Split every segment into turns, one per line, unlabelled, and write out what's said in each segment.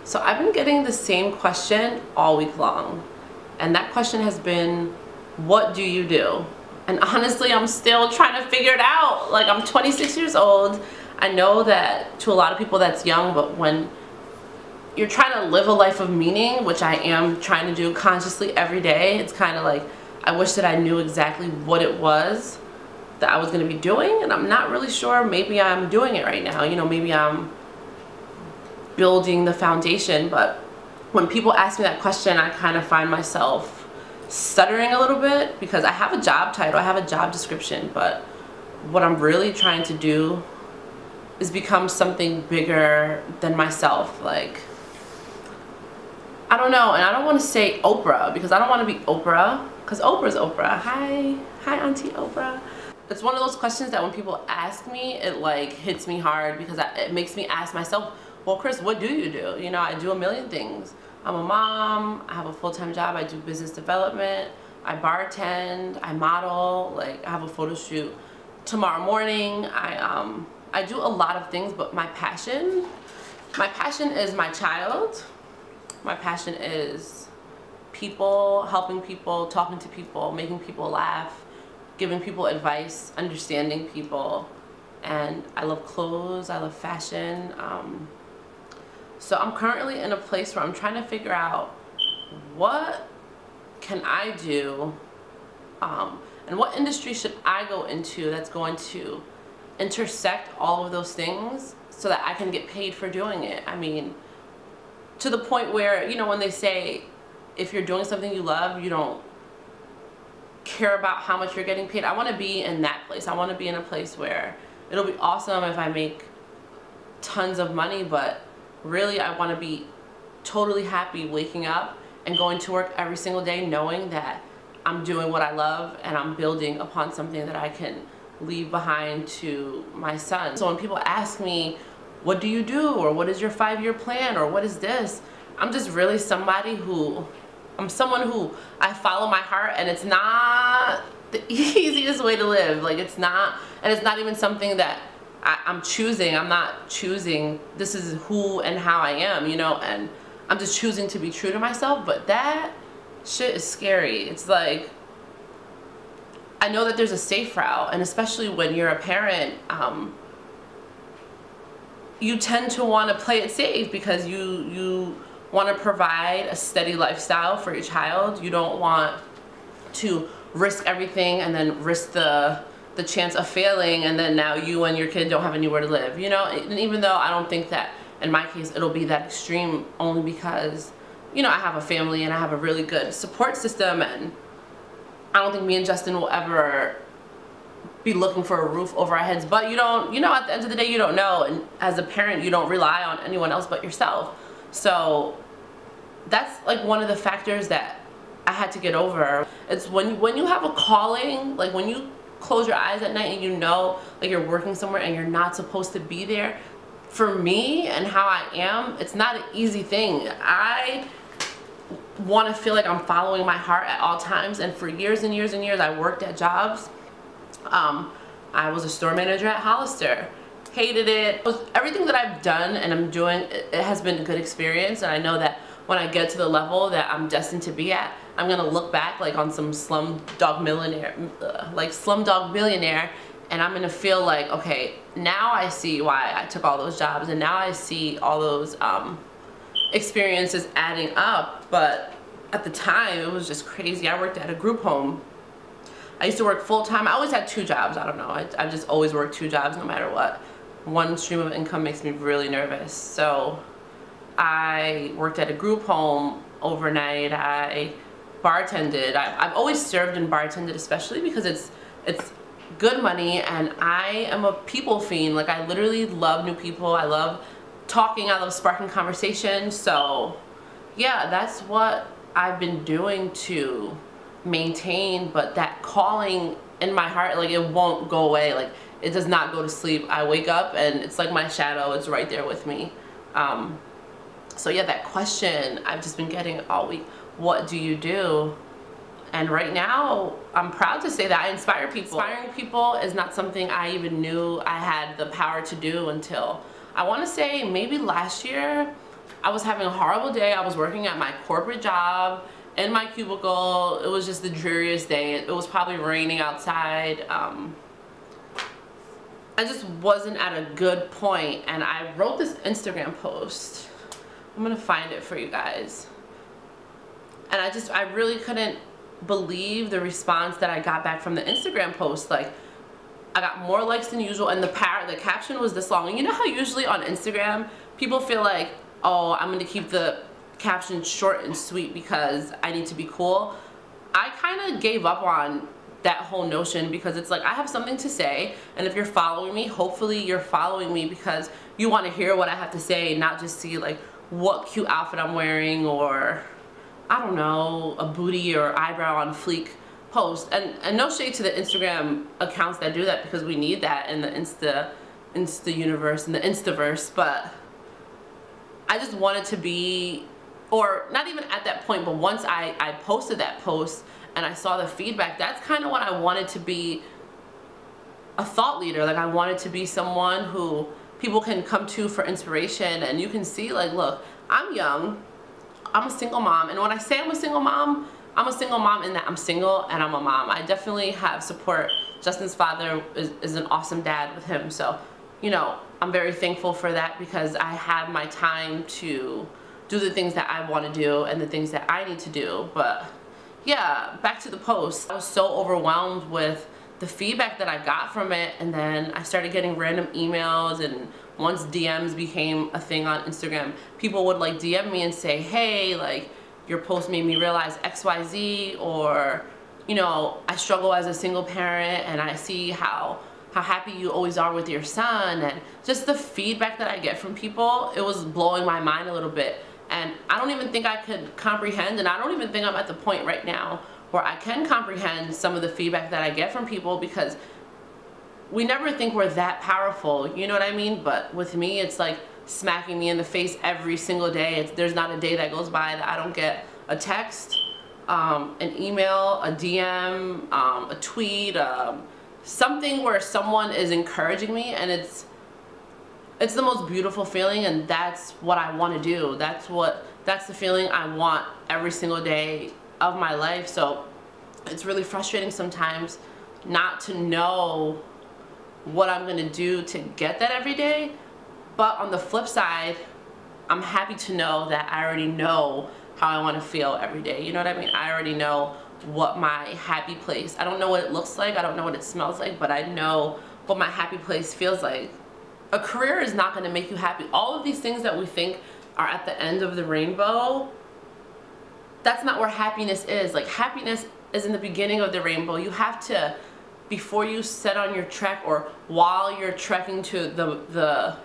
So I've been getting the same question all week long, and that question has been, what do you do? And honestly, I'm still trying to figure it out. Like, I'm 26 years old. I know that to a lot of people that's young, but when you're trying to live a life of meaning, which I am trying to do consciously every day, it's kind of like, I wish that I knew exactly what it was that I was going to be doing, and I'm not really sure. Maybe I'm doing it right now, you know, maybe I'm building the foundation. But when people ask me that question, I kind of find myself stuttering a little bit, because I have a job title, I have a job description, but what I'm really trying to do is become something bigger than myself. Like, I don't know, and I don't want to say Oprah, because I don't want to be Oprah, because Oprah's Oprah. Hi Auntie Oprah. It's one of those questions that when people ask me, it like hits me hard, because it makes me ask myself, well, Chris, what do you do? You know, I do a million things. I'm a mom, I have a full-time job, I do business development, I bartend, I model, like I have a photo shoot tomorrow morning. I do a lot of things, but my passion is my child. My passion is people, helping people, talking to people, making people laugh, giving people advice, understanding people. And I love clothes, I love fashion. So I'm currently in a place where I'm trying to figure out what can I do, and what industry should I go into that's going to intersect all of those things so that I can get paid for doing it. I mean, to the point where, you know, when they say if you're doing something you love, you don't care about how much you're getting paid. I want to be in that place. I want to be in a place where it'll be awesome if I make tons of money, but really I want to be totally happy waking up and going to work every single day knowing that I'm doing what I love and I'm building upon something that I can leave behind to my son. So when people ask me, what do you do, or what is your 5-year plan, or what is this, I'm just really someone who I follow my heart, and it's not the easiest way to live. Like, it's not, and it's not even something that I'm choosing. I'm not choosing, this is who and how I am, you know, and I'm just choosing to be true to myself. But that shit is scary. It's like, I know that there's a safe route, and especially when you're a parent, you tend to want to play it safe, because you want to provide a steady lifestyle for your child. You don't want to risk everything and then risk the chance of failing, and then now you and your kid don't have anywhere to live, you know. And even though I don't think that in my case it'll be that extreme, only because, you know, I have a family and I have a really good support system, and I don't think me and Justin will ever be looking for a roof over our heads. But you don't, you know, at the end of the day, you don't know, and as a parent you don't rely on anyone else but yourself. So that's like one of the factors that I had to get over. It's when you have a calling, like when you close your eyes at night and you know, like, you're working somewhere and you're not supposed to be there. For me and how I am, it's not an easy thing. I want to feel like I'm following my heart at all times, and for years and years and years I worked at jobs. I was a store manager at Hollister. Hated it. Everything that I've done and I'm doing, it has been a good experience, and I know that when I get to the level that I'm destined to be at, I'm gonna look back like on some Slumdog Millionaire, and I'm gonna feel like, okay, now I see why I took all those jobs, and now I see all those experiences adding up. But at the time, it was just crazy. I worked at a group home. I used to work full-time. I always had 2 jobs. I don't know. I just always worked 2 jobs no matter what. One stream of income makes me really nervous. So I worked at a group home overnight. I bartended. I've always served and bartended, especially because it's good money, and I am a people fiend. Like, I literally love new people. I love talking. I love sparking conversation. So yeah, that's what I've been doing to maintain. But that calling in my heart, like, it won't go away. Like, it does not go to sleep. I wake up and it's like my shadow is right there with me. So yeah, that question I've just been getting all week, what do you do? And right now, I'm proud to say that I inspire people. Inspiring people is not something I even knew I had the power to do until, I want to say maybe last year. I was having a horrible day. I was working at my corporate job in my cubicle. It was just the dreariest day. It was probably raining outside. I just wasn't at a good point, and I wrote this Instagram post. I'm gonna find it for you guys. And I really couldn't believe the response that I got back from the Instagram post. Like, I got more likes than usual, and the caption was this long. And you know how usually on Instagram people feel like, oh, I'm gonna keep the caption short and sweet because I need to be cool. I kind of gave up on that whole notion, because it's like, I have something to say, and if you're following me, hopefully you're following me because you want to hear what I have to say, not just see like what cute outfit I'm wearing, or I don't know, a booty or eyebrow on fleek post. And no shade to the Instagram accounts that do that, because we need that in the Insta universe and the Instaverse, but I just wanted to be, or not even at that point, but once I posted that post and I saw the feedback, that's kind of what I wanted to be, a thought leader. Like, I wanted to be someone who people can come to for inspiration, and you can see like, look, I'm young, I'm a single mom, and when I say I'm a single mom in that I'm single and I'm a mom. I definitely have support. Justin's father is an awesome dad with him, so you know, I'm very thankful for that, because I have my time to do the things that I want to do and the things that I need to do. But yeah, back to the post. I was so overwhelmed with the feedback that I got from it, and then I started getting random emails, and once DMs became a thing on Instagram, people would like DM me and say, hey, like, your post made me realize XYZ, or, you know, I struggle as a single parent and I see how happy you always are with your son. And just the feedback that I get from people, it was blowing my mind a little bit. And I don't even think I could comprehend, and I don't even think I'm at the point right now where I can comprehend some of the feedback that I get from people, because we never think we're that powerful, you know what I mean? But with me, it's like smacking me in the face every single day. There's not a day that goes by that I don't get a text, an email, a DM, a tweet, something where someone is encouraging me, and it's the most beautiful feeling, and that's what I want to do. That's the feeling I want every single day of my life. So it's really frustrating sometimes not to know what I'm gonna do to get that every day. But on the flip side, I'm happy to know that I already know how I want to feel every day. You know what I mean? I already know what my happy place, I don't know what it looks like, I don't know what it smells like, but I know what my happy place feels like. A career is not going to make you happy. All of these things that we think are at the end of the rainbow, that's not where happiness is. Like, happiness is in the beginning of the rainbow. You have to, before you set on your trek, or while you're trekking to the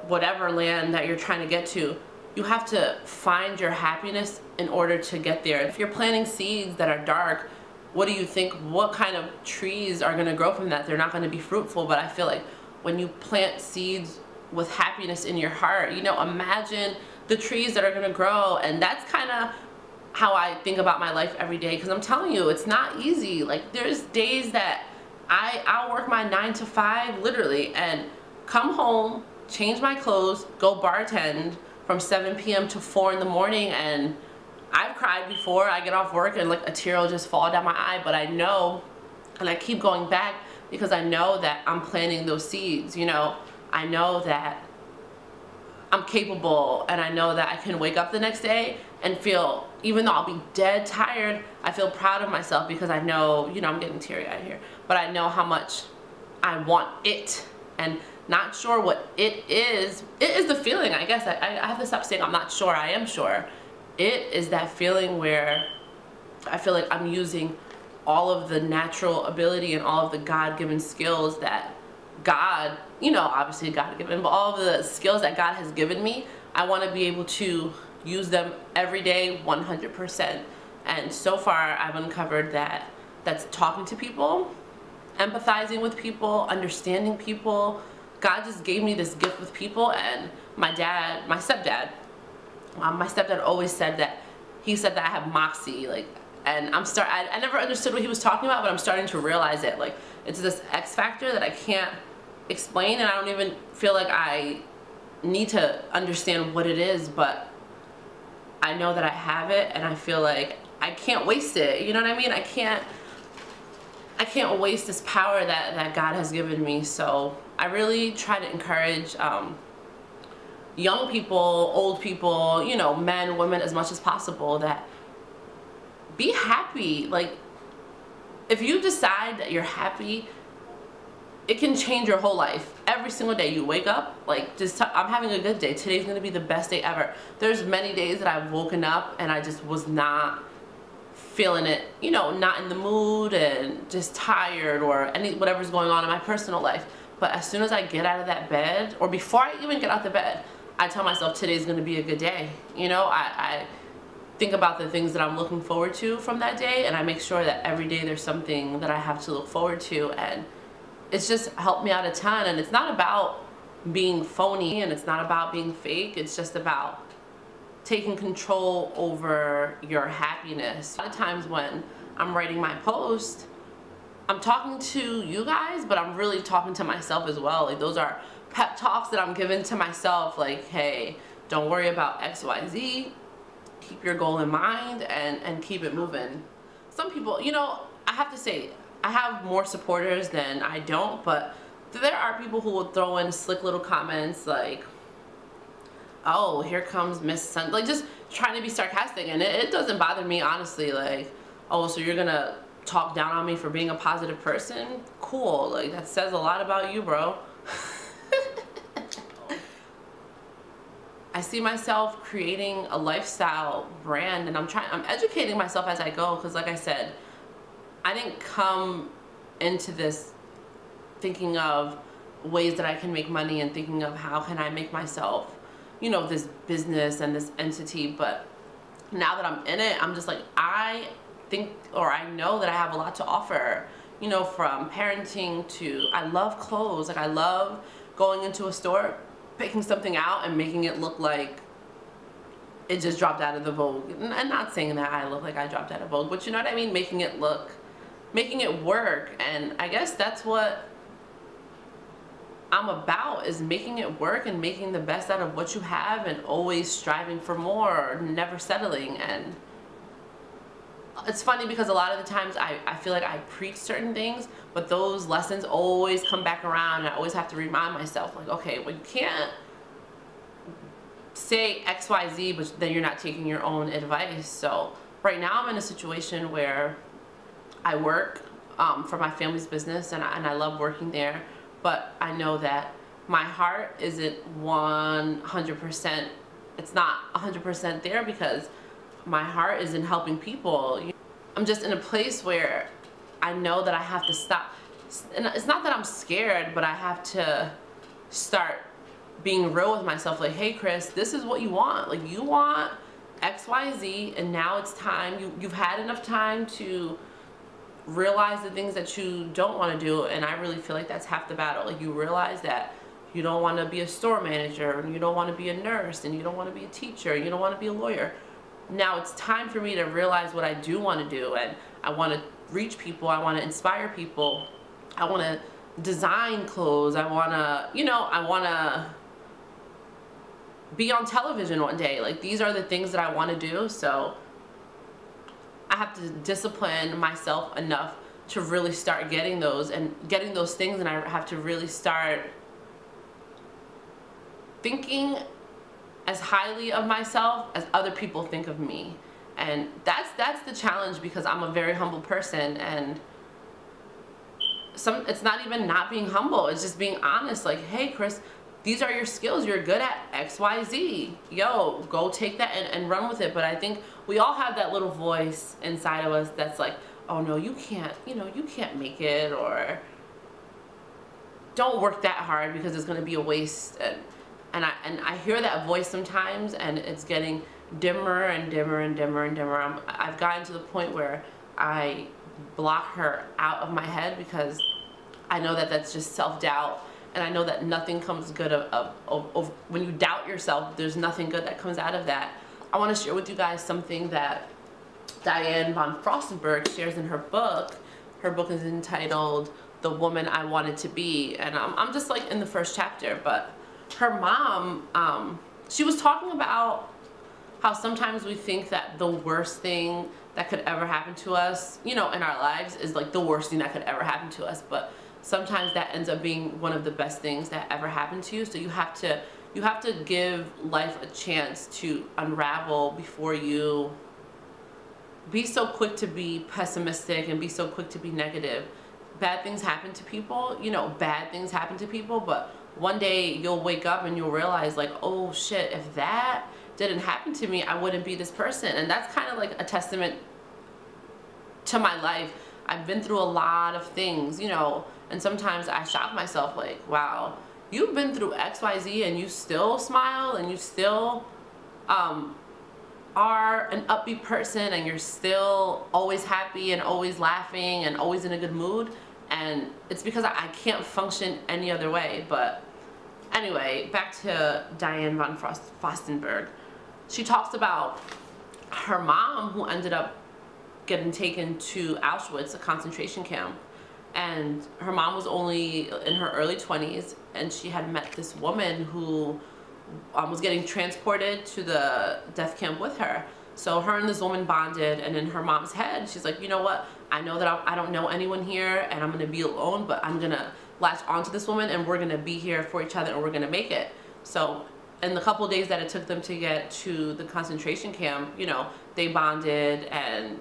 whatever land that you're trying to get to, you have to find your happiness in order to get there. If you're planting seeds that are dark, what do you think, what kind of trees are going to grow from that? They're not going to be fruitful. But I feel like when you plant seeds with happiness in your heart, you know, imagine the trees that are going to grow. And that's kind of how I think about my life every day, because I'm telling you, it's not easy. Like, there's days that I'll work my 9 to 5 literally, and come home, change my clothes, go bartend from 7 p.m. to 4 in the morning, and I've cried before. I get off work and like a tear will just fall down my eye, but I know, and I keep going back because I know that I'm planting those seeds, you know. I know that I'm capable, and I know that I can wake up the next day and feel, even though I'll be dead tired, I feel proud of myself, because I know, you know, I'm getting teary-eyed here, but I know how much I want it. And not sure what it is. It is the feeling, I guess. I have to stop saying I'm not sure. I am sure. It is that feeling where I feel like I'm using all of the natural ability and all of the God-given skills that God, you know, obviously God-given, but all of the skills that God has given me, I want to be able to use them every day 100%. And so far I've uncovered that that's talking to people, empathizing with people, understanding people. God just gave me this gift with people. And my stepdad always said that, he said that I have moxie, like, and I never understood what he was talking about, but I'm starting to realize it. Like, it's this X factor that I can't explain, and I don't even feel like I need to understand what it is, but I know that I have it, and I feel like I can't waste it. You know what I mean? I can't waste this power that God has given me. So I really try to encourage young people, old people, you know, men, women, as much as possible, that be happy. Like, if you decide that you're happy, it can change your whole life. Every single day you wake up, like, I'm having a good day. Today's gonna be the best day ever. There's many days that I've woken up and I just was not feeling it, you know, not in the mood and just tired, or whatever's going on in my personal life. But as soon as I get out of that bed, or before I even get out the bed, I tell myself today's gonna be a good day. You know, I think about the things that I'm looking forward to from that day, and I make sure that every day there's something that I have to look forward to, and it's just helped me out a ton. And it's not about being phony, and it's not about being fake. It's just about taking control over your happiness. A lot of times when I'm writing my post, I'm talking to you guys, but I'm really talking to myself as well. Like, those are pep talks that I'm giving to myself, like, hey, don't worry about XYZ, keep your goal in mind, and keep it moving. Some people, you know, I have to say, I have more supporters than I don't, but there are people who will throw in slick little comments like, oh, here comes Miss Sun, like, just trying to be sarcastic. And it doesn't bother me, honestly. Like, oh, so you're gonna talk down on me for being a positive person? Cool. Like, that says a lot about you, bro. I see myself creating a lifestyle brand, and I'm educating myself as I go, because like I said, I didn't come into this thinking of ways that I can make money and thinking of how can I make myself, you know, this business and this entity. But now that I'm in it, I'm just like, I think, or I know that I have a lot to offer, you know, from parenting to, I love clothes. Like, I love going into a store, picking something out and making it look like it just dropped out of the Vogue. And not saying that I look like I dropped out of Vogue, but you know what I mean? Making it work. And I guess that's what I'm about, is making it work and making the best out of what you have, and always striving for more, never settling. And it's funny because a lot of the times I feel like I preach certain things, but those lessons always come back around, and I always have to remind myself, like, okay, well, you can't say XYZ, but then you're not taking your own advice. So right now I'm in a situation where I work for my family's business, and I love working there, but I know that my heart isn't 100%, it's not 100% there, because my heart is in helping people. I'm just in a place where I know that I have to stop, and it's not that I'm scared, but I have to start being real with myself, like, hey Chris, this is what you want. Like, you want XYZ, and now it's time. You've had enough time to realize the things that you don't want to do. And I really feel like that's half the battle. Like, you realize that you don't want to be a store manager, and you don't want to be a nurse, and you don't want to be a teacher, and you don't want to be a lawyer. Now it's time for me to realize what I do want to do, and I want to reach people, I want to inspire people, I want to design clothes, I want to, you know, I want to be on television one day. Like, these are the things that I want to do. So I have to discipline myself enough to really start getting those things, and I have to really start thinking as highly of myself as other people think of me. And that's the challenge, because I'm a very humble person, and it's not even not being humble, it's just being honest. Like, hey Chris, these are your skills, you're good at XYZ, yo, go take that and run with it. But I think we all have that little voice inside of us that's like, oh no, you can't, you know, you can't make it, or don't work that hard because it's going to be a waste. And I hear that voice sometimes, and it's getting dimmer and dimmer and dimmer and dimmer. I've gotten to the point where I block her out of my head, because I know that that's just self-doubt, and I know that nothing comes good of when you doubt yourself. There's nothing good that comes out of that. I want to share with you guys something that Diane von Frostenberg shares in her book. Her book is entitled The Woman I Wanted to Be, and I'm just like in the first chapter, but her mom, she was talking about how sometimes we think that the worst thing that could ever happen to us, you know, in our lives is like the worst thing that could ever happen to us, but sometimes that ends up being one of the best things that ever happened to you. So you have to give life a chance to unravel before you be so quick to be pessimistic and be so quick to be negative. Bad things happen to people, you know, bad things happen to people, but one day you'll wake up and you'll realize like, oh shit, if that didn't happen to me, I wouldn't be this person. And that's kind of like a testament to my life. I've been through a lot of things, you know, and sometimes I shock myself like, wow, you've been through XYZ and you still smile and you still are an upbeat person and you're still always happy and always laughing and always in a good mood. And it's because I can't function any other way. But anyway, back to Diane von Furstenberg. She talks about her mom who ended up getting taken to Auschwitz, a concentration camp. And her mom was only in her early 20s, and she had met this woman who was getting transported to the death camp with her. So her and this woman bonded, and in her mom's head, she's like, you know what? I know that I don't know anyone here, and I'm gonna be alone, but I'm gonna latch onto this woman, and we're gonna be here for each other, and we're gonna make it. So in the couple days that it took them to get to the concentration camp, you know, they bonded, and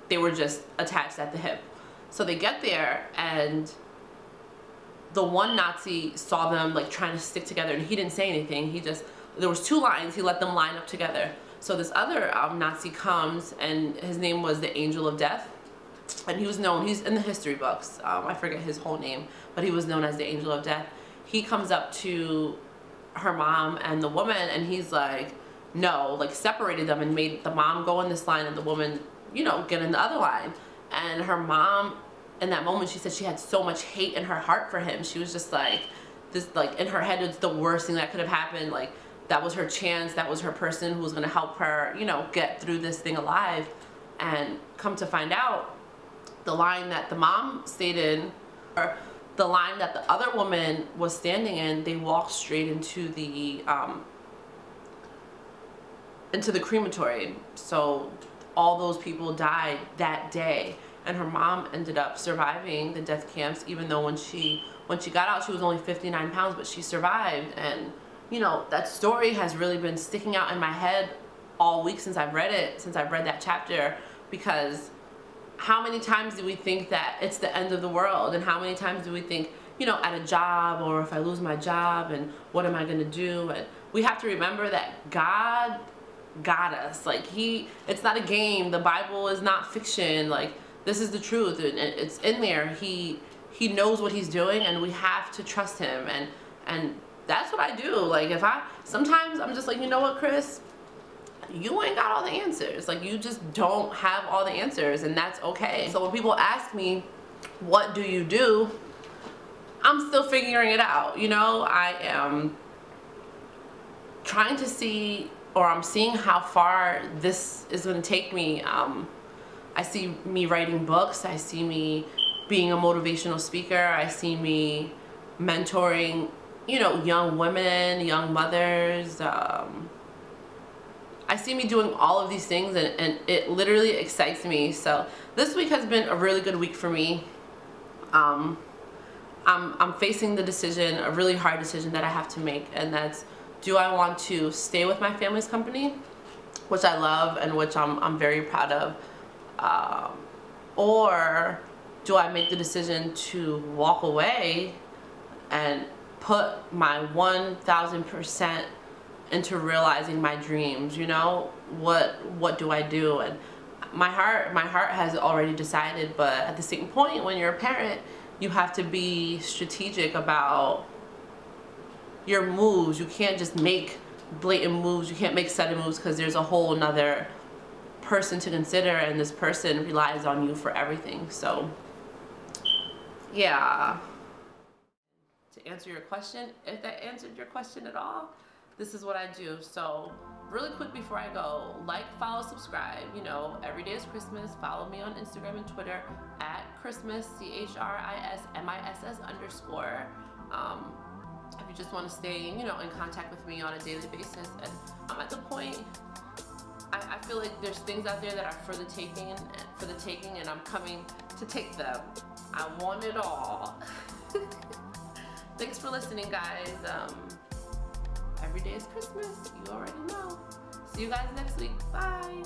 they were just attached at the hip. So they get there, and the one Nazi saw them like trying to stick together, and he didn't say anything. He just, there was two lines, he let them line up together. So this other Nazi comes, and his name was the Angel of Death, and he was known, he's in the history books, I forget his whole name, but he was known as the Angel of Death. He comes up to her mom and the woman, and he's like, no, like separated them and made the mom go in this line and the woman, you know, get in the other line. And her mom, in that moment, she said she had so much hate in her heart for him. She was just like, this, like in her head, it's the worst thing that could have happened. Like that was her chance, that was her person who was gonna help her, you know, get through this thing alive. And come to find out, the line that the mom stayed in, or the line that the other woman was standing in, they walked straight into the crematory. So all those people died that day, and her mom ended up surviving the death camps, even though when she got out she was only 59 pounds, but she survived. And you know, that story has really been sticking out in my head all week since I've read it, since I've read that chapter, because how many times do we think that it's the end of the world, and how many times do we think, you know, at a job, or if I lose my job, and what am I gonna do? And we have to remember that God got us. Like it's not a game. The Bible is not fiction. Like this is the truth, and it's in there. He knows what he's doing, and we have to trust him. And that's what I do. Like sometimes I'm just like, you know what, Chris, you ain't got all the answers. Like you just don't have all the answers, and that's okay. So when people ask me, what do you do? I'm still figuring it out. You know, I am trying to see, or I'm seeing how far this is going to take me. I see me writing books. I see me being a motivational speaker. I see me mentoring, you know, young women, young mothers. I see me doing all of these things, and it literally excites me. So this week has been a really good week for me. I'm facing the decision, a really hard decision that I have to make, and that's, do I want to stay with my family's company, which I love and which I'm very proud of, or do I make the decision to walk away and put my 1000% into realizing my dreams? You know, what do I do? And my heart has already decided, but at the same point, when you're a parent, you have to be strategic about your moves. You can't just make blatant moves. You can't make sudden moves, because there's a whole nother person to consider, and this person relies on you for everything. So yeah, to answer your question, if that answered your question at all, this is what I do. So really quick before I go, like, follow, subscribe. You know, every day is ChrisMiss. Follow me on Instagram and Twitter at ChrisMiss, ChrisMiss_. if you just want to stay, you know, in contact with me on a daily basis. And I'm at the point, I feel like there's things out there that are for the taking, and I'm coming to take them. I want it all. Thanks for listening, guys. Every day is Christmas. You already know. See you guys next week. Bye.